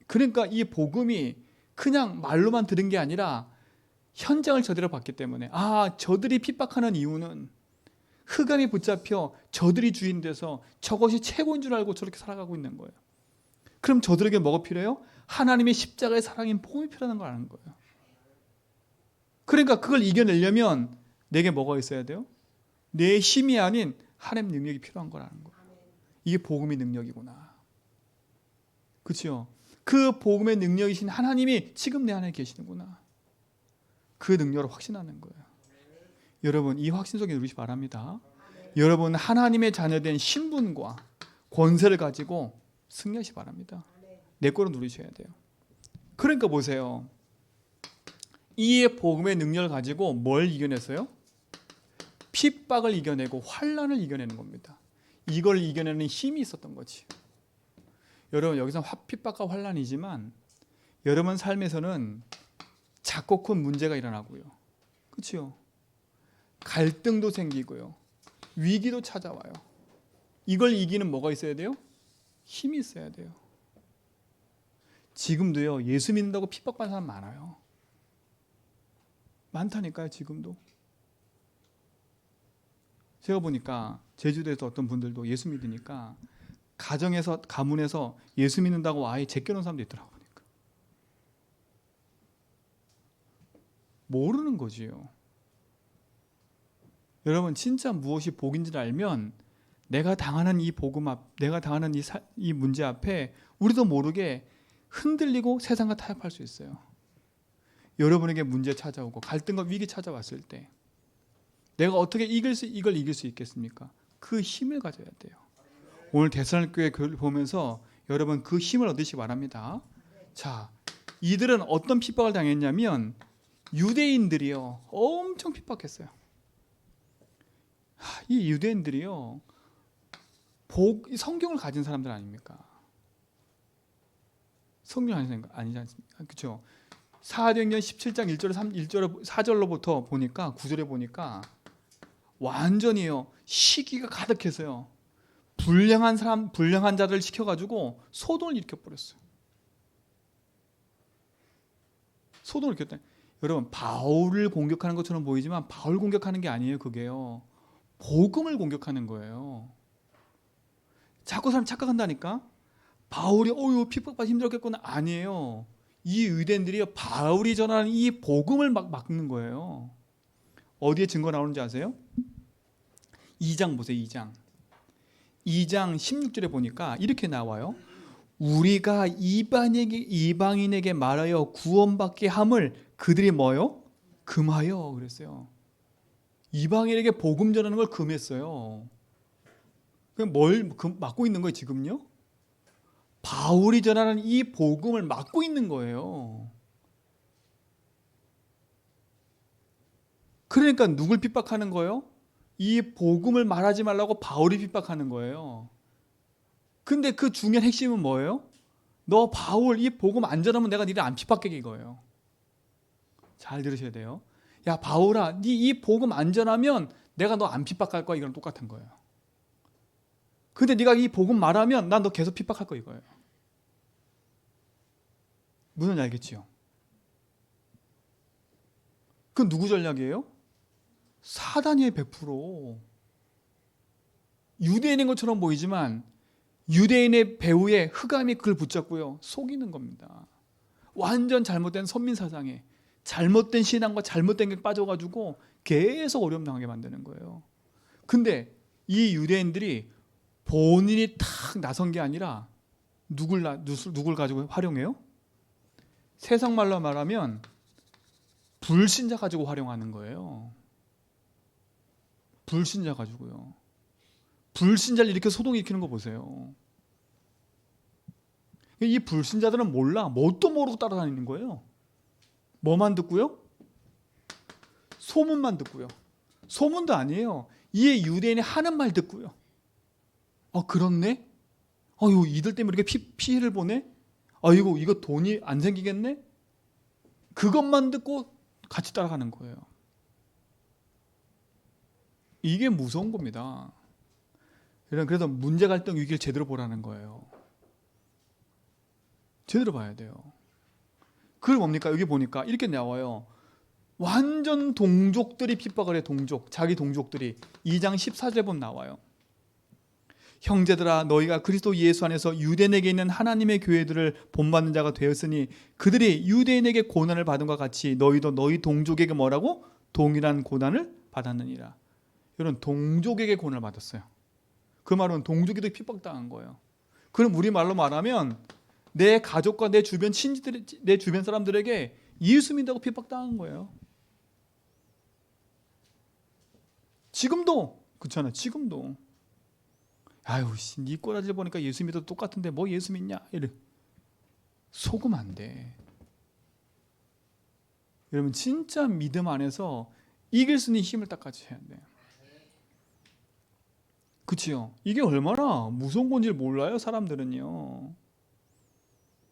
그러니까 이 복음이 그냥 말로만 들은 게 아니라 현장을 저대로 봤기 때문에 저들이 핍박하는 이유는 흑암이 붙잡혀 저들이 주인 돼서 저것이 최고인 줄 알고 저렇게 살아가고 있는 거예요. 그럼 저들에게 뭐가 필요해요? 하나님의 십자가의 사랑인 복음이 필요한 걸 아는 거예요. 그러니까 그걸 이겨내려면 내게 뭐가 있어야 돼요? 내 힘이 아닌 하나님 능력이 필요한 걸 아는 거예요. 이게 복음의 능력이구나. 그렇죠? 그 복음의 능력이신 하나님이 지금 내 안에 계시는구나. 그 능력을 확신하는 거예요. 여러분 이 확신 속에 누리시 바랍니다. 여러분 하나님의 자녀된 신분과 권세를 가지고 승리하시 바랍니다. 내 거로 누리셔야 돼요. 그러니까 보세요. 이 복음의 능력을 가지고 뭘 이겨냈어요? 핍박을 이겨내고 환난을 이겨내는 겁니다. 이걸 이겨내는 힘이 있었던 거지. 여러분 여기서 핍박과 환난이지만 여러분 삶에서는 작고 큰 문제가 일어나고요. 그렇죠? 갈등도 생기고요. 위기도 찾아와요. 이걸 이기는 뭐가 있어야 돼요? 힘이 있어야 돼요. 지금도요. 예수 믿는다고 핍박받는 사람 많아요. 많다니까요. 지금도. 제가 보니까 제주도에서 어떤 분들도 예수 믿으니까 가정에서 가문에서 예수 믿는다고 아예 제껴놓은 사람도 있더라고요. 보니까. 모르는 거지요. 여러분 진짜 무엇이 복인지를 알면 내가 당하는 이 복음 내가 당하는 이 문제 앞에 우리도 모르게 흔들리고 세상과 타협할 수 있어요. 여러분에게 문제 찾아오고 갈등과 위기 찾아왔을 때 내가 어떻게 이걸 이길 수 있겠습니까? 그 힘을 가져야 돼요. 오늘 데살로니가 교회를 보면서 여러분 그 힘을 얻으시기 바랍니다. 자, 이들은 어떤 핍박을 당했냐면 유대인들이요 엄청 핍박했어요. 이 유대인들이요 성경을 가진 사람들 아닙니까? 성경 아니지 않습니까? 그렇죠? 사도행전 17장 1절 4절로부터 보니까 9절에 보니까 완전히요 시기가 가득해서요 불량한 자들을 시켜가지고 소동을 일으켜 버렸어요. 소동을 일으켰다. 여러분 바울을 공격하는 것처럼 보이지만 바울 공격하는 게 아니에요. 그게요 복음을 공격하는 거예요. 자꾸 사람 착각한다니까. 바울이 핍박받아 힘들었겠구나. 아니에요. 이 유대인들이 바울이 전하는 이 복음을 막는 거예요. 어디에 증거 나오는지 아세요? 2장 보세요. 2장 16절에 보니까 이렇게 나와요. 우리가 이방인에게 말하여 구원받게 함을 그들이 뭐요? 금하여 그랬어요. 이방인에게 복음 전하는 걸 금했어요. 그럼 뭘 막고 있는 거예요 지금요? 바울이 전하는 이 복음을 막고 있는 거예요. 그러니까 누굴 핍박하는 거예요? 이 복음을 말하지 말라고 바울이 핍박하는 거예요. 근데 그 중요한 핵심은 뭐예요? 너 바울 이 복음 안 전하면 내가 니를 안 핍박해 이거예요. 잘 들으셔야 돼요. 야 바울아 니 이 복음 안 전하면 내가 너 안 핍박할 거야. 이거랑 똑같은 거예요. 근데 네가 이 복음 말하면 난 너 계속 핍박할 거야 이거예요. 무슨 알겠지요? 그건 누구 전략이에요? 사단이에요. 100%. 유대인인 것처럼 보이지만 유대인의 배후에 흑암이 그걸 붙잡고요 속이는 겁니다. 완전 잘못된 선민사상에 잘못된 신앙과 잘못된 게 빠져가지고 계속 어려움 당하게 만드는 거예요. 근데 이 유대인들이 본인이 탁 나선 게 아니라 누굴 가지고 활용해요? 세상 말로 말하면 불신자 가지고 활용하는 거예요. 불신자 가지고요. 불신자를 이렇게 소동일으키는 거 보세요. 이 불신자들은 몰라. 뭣도 모르고 따라다니는 거예요. 뭐만 듣고요? 소문만 듣고요. 소문도 아니에요. 이 유대인이 하는 말 듣고요. 그렇네? 이들 때문에 이렇게 피해를 보네? 아이고, 이거 돈이 안 생기겠네? 그것만 듣고 같이 따라가는 거예요. 이게 무서운 겁니다. 그래서 문제 갈등 위기를 제대로 보라는 거예요. 제대로 봐야 돼요. 그걸 뭡니까? 여기 보니까 이렇게 나와요. 완전 동족들이 핍박을 해. 자기 동족들이 2장 14절에 보면 나와요. 형제들아, 너희가 그리스도 예수 안에서 유대인에게 있는 하나님의 교회들을 본받는 자가 되었으니 그들이 유대인에게 고난을 받은 것 같이 너희도 너희 동족에게 뭐라고? 동일한 고난을 받았느니라. 이런 동족에게 고난을 받았어요. 그 말은 동족에도 핍박당한 거예요. 그럼 우리 말로 말하면 내 가족과 내 주변 친지들, 내 주변 사람들에게 예수 믿다고 핍박당한 거예요. 지금도 그렇잖아요. 지금도 네 꼬라지를 보니까 예수 믿어도 똑같은데 뭐 예수 믿냐? 이래. 속으면 안 돼. 여러분 진짜 믿음 안에서 이길 수 있는 힘을 딱 가져야 돼요. 그치요? 이게 얼마나 무서운 건지 몰라요, 사람들은요.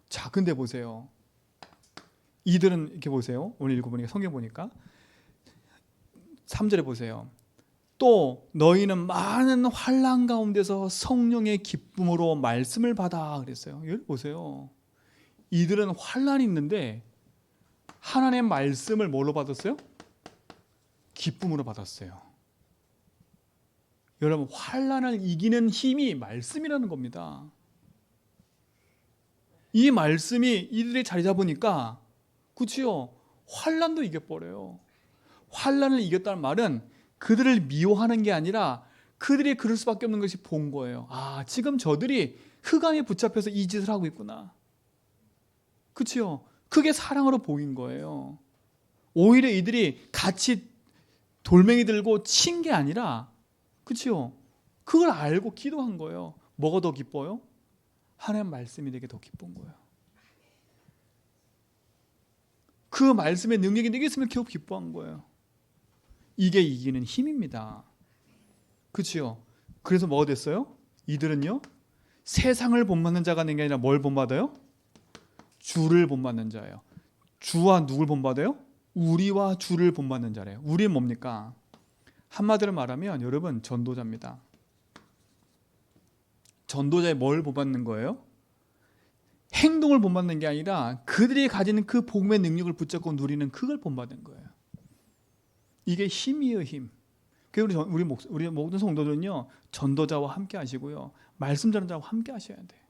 자, 근데 보세요. 이들은 이렇게 보세요. 오늘 읽어보니까 성경 보니까 3절에 보세요. 또 너희는 많은 환난 가운데서 성령의 기쁨으로 말씀을 받아 그랬어요. 여기 보세요. 이들은 환난이 있는데 하나님의 말씀을 뭘로 받았어요? 기쁨으로 받았어요. 여러분 환난을 이기는 힘이 말씀이라는 겁니다. 이 말씀이 이들이 자리 잡으니까 그치요? 환난도 이겨버려요. 환난을 이겼다는 말은 그들을 미워하는 게 아니라 그들이 그럴 수밖에 없는 것이 본 거예요. 지금 저들이 흑암에 붙잡혀서 이 짓을 하고 있구나. 그치요? 그게 사랑으로 보인 거예요. 오히려 이들이 같이 돌멩이 들고 친 게 아니라 그치요? 그걸 알고 기도한 거예요. 뭐가 더 기뻐요? 하나님 말씀이 되게 더 기쁜 거예요. 그 말씀의 능력이 내게 있으면 겨우 기뻐한 거예요. 이게 이기는 힘입니다. 그치요? 그래서 뭐가 됐어요? 이들은요 세상을 본받는 자가 된 게 아니라 뭘 본받아요? 주를 본받는 자예요. 주와 누굴 본받아요? 우리와 주를 본받는 자래요. 우리는 뭡니까? 한마디로 말하면 여러분 전도자입니다. 전도자에 뭘 본받는 거예요? 행동을 본받는 게 아니라 그들이 가지는 그 복음의 능력을 붙잡고 누리는 그걸 본받는 거예요. 이게 힘이에요, 힘. 그래서 우리 모든 성도들은요 전도자와 함께 하시고요 말씀 전하는 자와 함께 하셔야 돼요.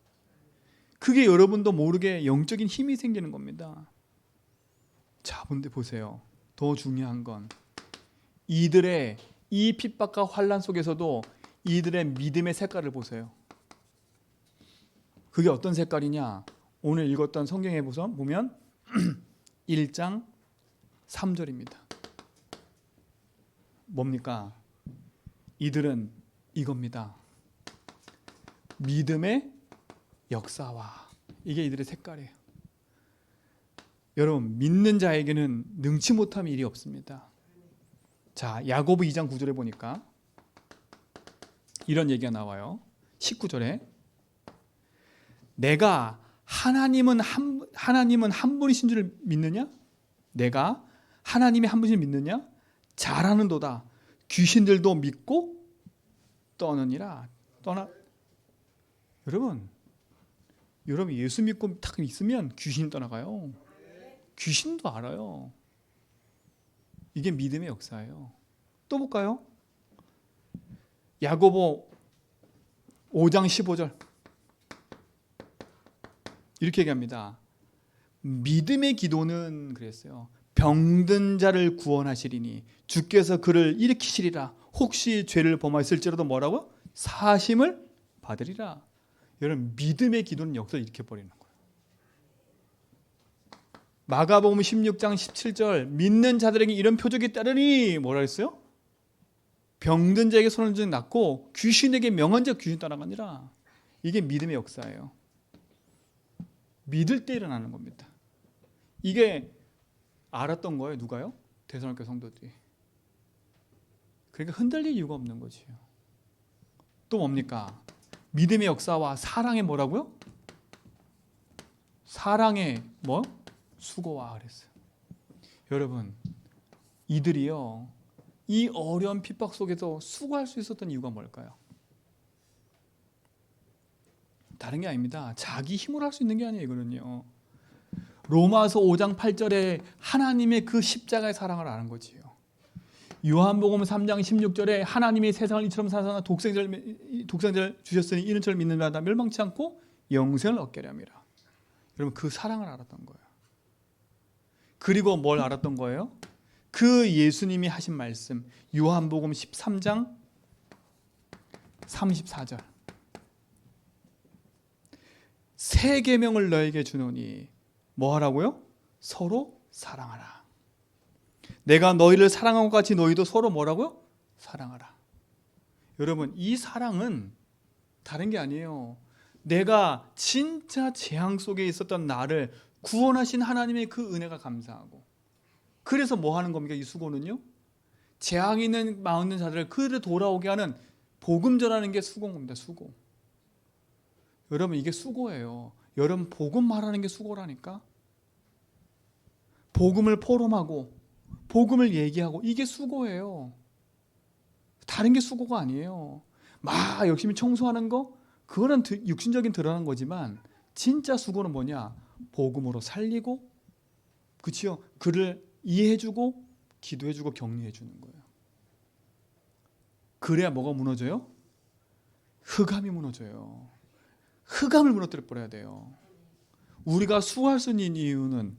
그게 여러분도 모르게 영적인 힘이 생기는 겁니다. 자, 근데 보세요. 더 중요한 건 이들의 이 핍박과 환난 속에서도 이들의 믿음의 색깔을 보세요. 그게 어떤 색깔이냐? 오늘 읽었던 성경에 보면 1장 3절입니다. 뭡니까? 이들은 이겁니다. 믿음의 역사와 이게 이들의 색깔이에요. 여러분 믿는 자에게는 능치 못함 일이 없습니다. 자, 야고보 2장 9절에 보니까 이런 얘기가 나와요. 19절에 내가 하나님은 한 분이신 줄 믿느냐? 내가 하나님이 한 분이신 줄 믿느냐? 잘하는도다. 귀신들도 믿고 떠느니라. 여러분 예수 믿고 딱 있으면 귀신이 떠나가요. 귀신도 알아요. 이게 믿음의 역사예요. 또 볼까요? 야고보 5장 15절 이렇게 얘기합니다. 믿음의 기도는 그랬어요. 병든 자를 구원하시리니 주께서 그를 일으키시리라. 혹시 죄를 범하였을지라도 뭐라고? 사심을 받으리라. 여러분 믿음의 기도는 역사를 일으켜버리는 거예요. 마가복음 16장 17절 믿는 자들에게 이런 표적이 따르니 뭐라 했어요? 병든 자에게 손을 쥐어 낫고 귀신에게 명한 자 귀신 따라가니라. 이게 믿음의 역사예요. 믿을 때 일어나는 겁니다. 이게 알았던 거예요. 누가요? 데살로니가 성도들이. 그러니까 흔들릴 이유가 없는 거지요. 또 뭡니까? 믿음의 역사와 사랑의 뭐라고요? 사랑의 뭐? 수고와 그랬어요. 여러분, 이들이요, 이 어려운 핍박 속에서 수고할 수 있었던 이유가 뭘까요? 다른 게 아닙니다. 자기 힘으로 할 수 있는 게 아니에요. 이거는요, 로마서 5장 8절에 하나님의 그 십자가의 사랑을 아는 거지요. 요한복음 3장 16절에 하나님이 세상을 이처럼 사랑하사 독생자를 주셨으니 이는 저를 믿는 자마다 멸망치 않고 영생을 얻게 하려 함이라. 여러분, 그 사랑을 알았던 거예요. 그리고 뭘 알았던 거예요? 그 예수님이 하신 말씀, 요한복음 13장 34절. 새 계명을 너에게 주노니 뭐 하라고요? 서로 사랑하라. 내가 너희를 사랑한 것 같이 너희도 서로 뭐라고요? 사랑하라. 여러분, 이 사랑은 다른 게 아니에요. 내가 진짜 재앙 속에 있었던 나를 구원하신 하나님의 그 은혜가 감사하고, 그래서 뭐 하는 겁니까? 이 수고는요, 재앙 있는 마음 있는 자들을 그들을 돌아오게 하는 복음 전하는 게 수고인 겁니다. 수고. 여러분, 이게 수고예요. 여러분, 복음 말하는 게 수고라니까. 복음을 포럼하고 복음을 얘기하고, 이게 수고예요. 다른 게 수고가 아니에요. 막 열심히 청소하는 거, 그거는 육신적인 드러난 거지만 진짜 수고는 뭐냐? 복음으로 살리고, 그치요? 그를 이해해주고 기도해주고 격려해주는 거예요. 그래야 뭐가 무너져요? 흑암이 무너져요. 흑암을 무너뜨려 버려야 돼요. 우리가 수고할 수 있는 이유는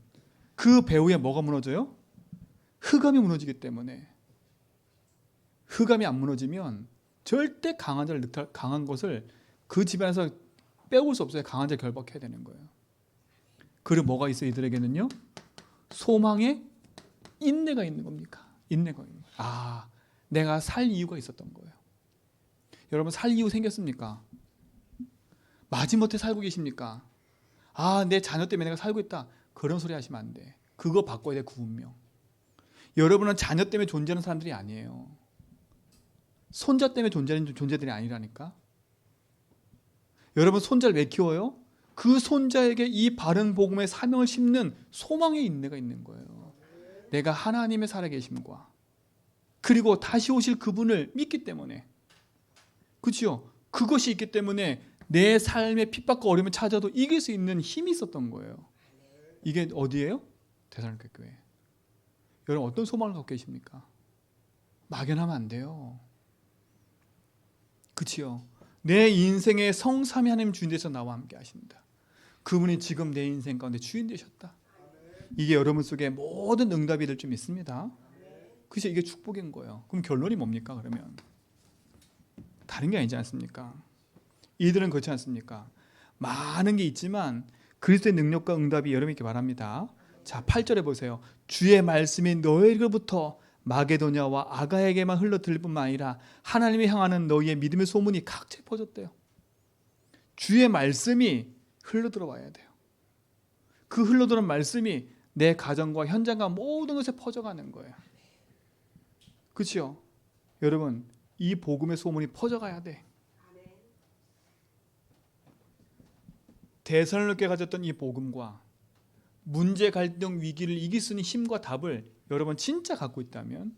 그 배후에 뭐가 무너져요? 흑암이 무너지기 때문에. 흑암이 안 무너지면 절대 강한 것을 그 집안에서 빼올 수 없어요. 강한 자를 결박해야 되는 거예요. 그리고 뭐가 있어요? 이들에게는요, 소망의 인내가 있는 겁니까? 인내가 있는 거예요. 아, 내가 살 이유가 있었던 거예요. 여러분, 살 이유 생겼습니까? 마지못해 살고 계십니까? 아, 내 자녀 때문에 내가 살고 있다, 그런 소리 하시면 안 돼. 그거 바꿔야 돼. 그 운명. 여러분은 자녀 때문에 존재하는 사람들이 아니에요. 손자 때문에 존재하는 존재들이 아니라니까. 여러분, 손자를 왜 키워요? 그 손자에게 이 바른 복음의 사명을 심는 소망의 인내가 있는 거예요. 내가 하나님의 살아계심과 그리고 다시 오실 그분을 믿기 때문에. 그렇죠? 그것이 있기 때문에 내 삶의 핍박과 어려움을 찾아도 이길 수 있는 힘이 있었던 거예요. 이게 어디예요? 데살로니가 교회. 여러분, 어떤 소망을 갖고 계십니까? 막연하면 안 돼요. 그치요? 내 인생의 성삼위 하나님 주인 되셔서 나와 함께 하신다. 그분이 지금 내 인생 가운데 주인 되셨다. 이게 여러분 속에 모든 응답이 될 줄 믿습니다. 그래서 이게 축복인 거예요. 그럼 결론이 뭡니까? 그러면 다른 게 아니지 않습니까? 이들은 그렇지 않습니까? 많은 게 있지만 그리스도의 능력과 응답이 여러분에게 말합니다. 자, 8절에 보세요. 주의 말씀이 너희로부터 마게도냐와 아가에게만 흘러들릴 뿐만 아니라 하나님을 향하는 너희의 믿음의 소문이 각처에 퍼졌대요. 주의 말씀이 흘러들어와야 돼요. 그 흘러들어온 말씀이 내 가정과 현장과 모든 것에 퍼져가는 거예요. 그렇죠? 여러분, 이 복음의 소문이 퍼져가야 돼. 데살로니가에 가졌던 이 복음과 문제, 갈등, 위기를 이길 수 있는 힘과 답을 여러분 진짜 갖고 있다면,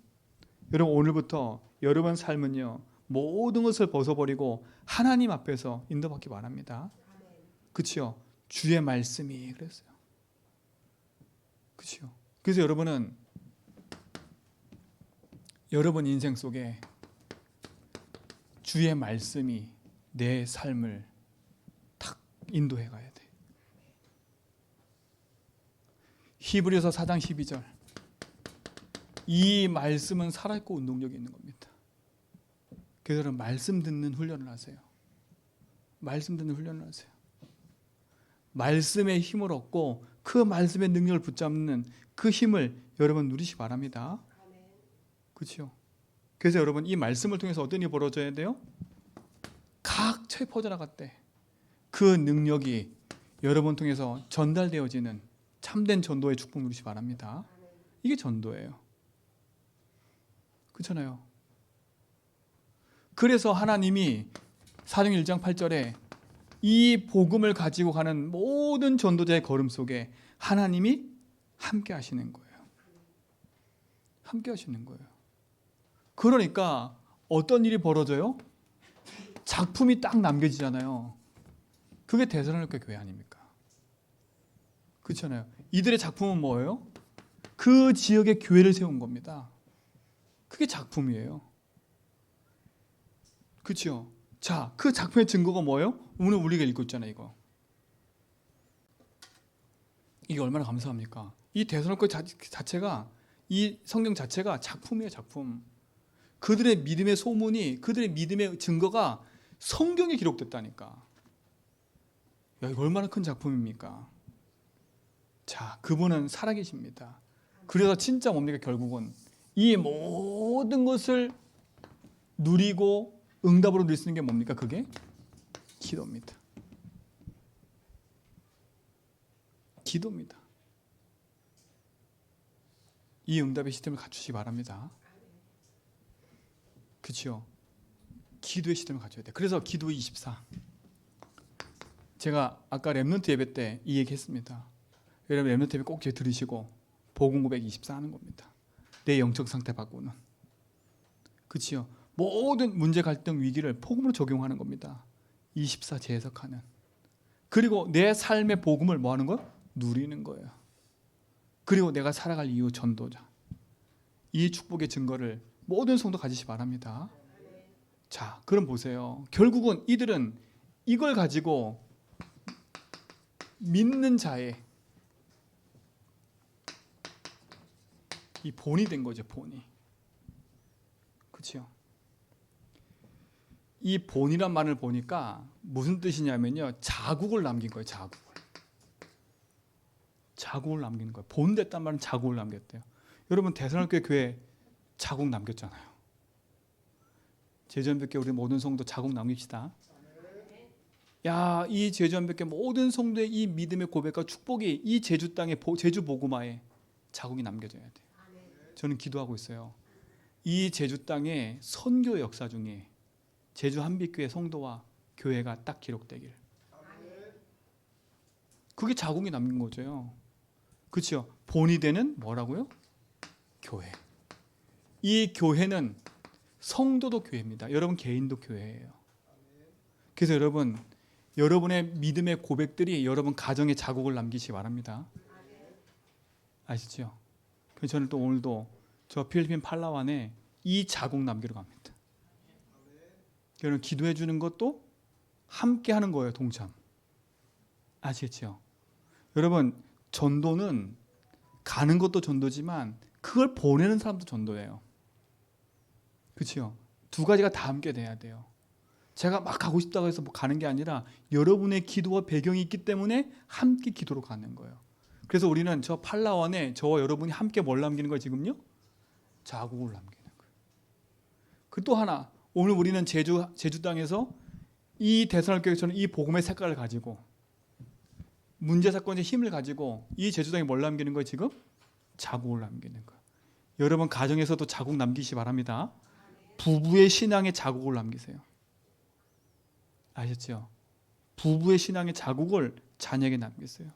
여러분 오늘부터 여러분 삶은요, 모든 것을 벗어버리고 하나님 앞에서 인도받기 바랍니다. 그렇죠? 주의 말씀이 그랬어요. 그렇죠? 그래서 여러분은 여러분 인생 속에 주의 말씀이 내 삶을 탁 인도해 가야 돼. 히브리서 4장 12절. 이 말씀은 살아있고 운동력이 있는 겁니다. 그래서 여러분, 말씀 듣는 훈련을 하세요. 말씀 듣는 훈련을 하세요. 말씀의 힘을 얻고 그 말씀의 능력을 붙잡는 그 힘을 여러분 누리시기 바랍니다. 그렇죠? 그래서 여러분, 이 말씀을 통해서 어떤 일이 벌어져야 돼요? 각처에 퍼져나갔대. 그 능력이 여러분 통해서 전달되어지는 참된 전도의 축복 누리시기 바랍니다. 이게 전도예요. 그렇잖아요. 그래서 하나님이 사도행전 1장 8절에 이 복음을 가지고 가는 모든 전도자의 걸음 속에 하나님이 함께 하시는 거예요. 함께 하시는 거예요. 그러니까 어떤 일이 벌어져요? 작품이 딱 남겨지잖아요. 그게 데살로니가 교회 아닙니까? 그렇잖아요. 이들의 작품은 뭐예요? 그 지역의 교회를 세운 겁니다. 그게 작품이에요. 그렇죠? 자, 그 작품의 증거가 뭐예요? 오늘 우리가 읽고 있잖아요. 이게 얼마나 감사합니까? 이 데살로니가 자체가, 이 성경 자체가 작품이에요. 작품. 그들의 믿음의 소문이, 그들의 믿음의 증거가 성경에 기록됐다니까. 야, 이거 얼마나 큰 작품입니까? 자, 그분은 살아계십니다. 그래서 진짜 뭡니까? 결국은 이 모든 것을 누리고 응답으로 누릴 수 있는 게 뭡니까? 그게 기도입니다. 기도입니다. 이 응답의 시스템을 갖추시기 바랍니다. 그렇죠? 기도의 시스템을 갖춰야 돼요. 그래서 기도 24. 제가 아까 렘넌트 예배 때 이 얘기 했습니다. 여러분 렘넌트 예배 꼭 들으시고 복음 고백 24 하는 겁니다. 내 영적 상태 바꾸는. 그렇죠? 모든 문제, 갈등, 위기를 복음으로 적용하는 겁니다. 24 재해석하는. 그리고 내 삶의 복음을 뭐 하는 거예요? 누리는 거예요. 그리고 내가 살아갈 이유 전도자. 이 축복의 증거를 모든 성도 가지시 바랍니다. 자, 그럼 보세요. 결국은 이들은 이걸 가지고 믿는 자의 이 본이 된 거죠. 본이. 그렇죠? 이 본이란 말을 보니까 무슨 뜻이냐면요, 자국을 남긴 거예요. 자국을 남기는 거예요. 본 됐단 말은 자국을 남겼대요. 여러분 데살로니가 교회 자국 남겼잖아요. 제주한백교 우리 모든 성도 자국 남깁시다. 야, 이 제주한백교 모든 성도의 이 믿음의 고백과 축복이 이 제주 땅의 제주 복음화에 자국이 남겨져야 돼요. 저는 기도하고 있어요. 이 제주 땅의 선교 역사 중에 제주 한빛교회 성도와 교회가 딱 기록되길. 그게 자국이 남긴 거죠. 그렇죠? 본이 되는 뭐라고요? 교회. 이 교회는 성도도 교회입니다. 여러분 개인도 교회예요. 그래서 여러분의 믿음의 고백들이 여러분 가정에 자국을 남기시기 바랍니다. 아시죠? 그래서 저는 또 오늘도 저 필리핀 팔라완에 이 자국 남기러 갑니다. 여러분 기도해 주는 것도 함께 하는 거예요. 동참. 아시겠죠? 여러분 전도는 가는 것도 전도지만 그걸 보내는 사람도 전도예요. 그렇죠? 두 가지가 다 함께 돼야 돼요. 제가 막 가고 싶다고 해서 뭐 가는 게 아니라 여러분의 기도와 배경이 있기 때문에 함께 기도로 가는 거예요. 그래서 우리는 저 팔라완에 저와 여러분이 함께 뭘 남기는 거예요 지금요? 자국을 남기는 거예요. 그 또 하나, 오늘 우리는 제주 땅에서 이 데살로니가처럼 이 복음의 색깔을 가지고 문제 사건의 힘을 가지고 이 제주 땅에 뭘 남기는 거예요 지금? 자국을 남기는 거예요. 여러분 가정에서도 자국 남기시 바랍니다. 부부의 신앙의 자국을 남기세요. 아셨죠? 부부의 신앙의 자국을 자녀에게 남기세요.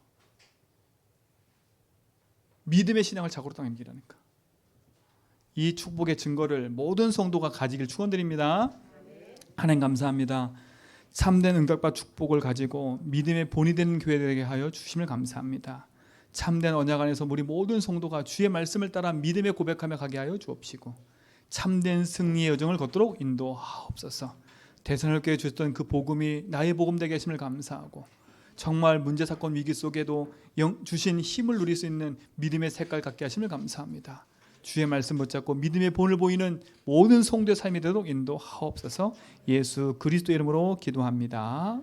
믿음의 신앙을 자국으로 남기라니까. 이 축복의 증거를 모든 성도가 가지길 축원드립니다. 하나님 감사합니다. 참된 응답과 축복을 가지고 믿음의 본이 되는 교회들에게 하여 주심을 감사합니다. 참된 언약 안에서 우리 모든 성도가 주의 말씀을 따라 믿음의 고백하며 가게 하여 주옵시고 참된 승리의 여정을 걷도록 인도하옵소서. 데살로니가에 주셨던 그 복음이 나의 복음 되게 하심을 감사하고 정말 문제 사건 위기 속에도 주신 힘을 누릴 수 있는 믿음의 색깔 갖게 하심을 감사합니다. 주의 말씀 붙잡고 믿음의 본을 보이는 모든 성도의 삶이 되도록 인도하옵소서. 예수 그리스도의 이름으로 기도합니다.